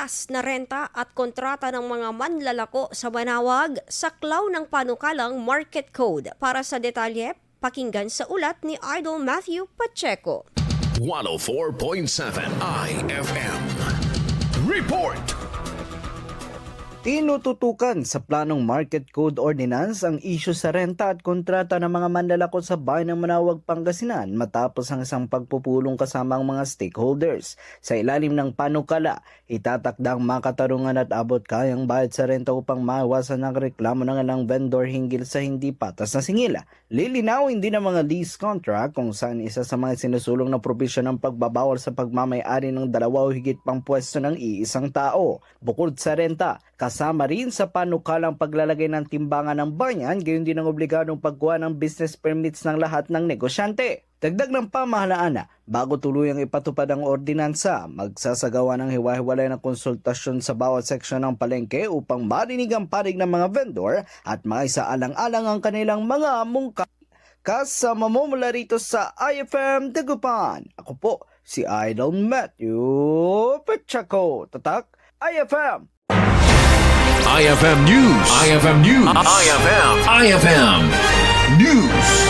batas na renta at kontrata ng mga manlalako sa Manawag, saklaw ng panukalang Market Code. Para sa detalye, pakinggan sa ulat ni Idol Matthew Pacheco. 104.7 IFM. Report! Tinututukan sa planong Market Code Ordinance ang isyu sa renta at kontrata ng mga manlalako sa bayan ng Manawag, Pangasinan matapos ang isang pagpupulong kasama ang mga stakeholders. Sa ilalim ng panukala, itatakdang makatarungan at abot kayang bayad sa renta upang maiwasan ang reklamo ng ilang vendor hinggil sa hindi patas na singila. Lilinawin din ang mga lease contract kung saan isa sa mga sinusulong na probisyon ng pagbabawal sa pagmamay-ari ng dalawa o higit pang pwesto ng iisang tao. Bukod sa renta, kasama rin sa panukalang paglalagay ng timbangan ng bayan, gayon din ang obligadong pagkuha ng business permits ng lahat ng negosyante. Dagdag ng pamahalaan na, bago tuluyang ipatupad ang ordinansa, magsasagawa ng hiwa-hiwalay na konsultasyon sa bawat seksyon ng palengke upang marinig ang panig ng mga vendor at maisaalang-alang ang kanilang mga mungka. Kasama mo mula rito sa IFM Dagupan. Ako po, si Idol Matthew Pacheco. Tatak, IFM! IFM News. IFM News. IFM News.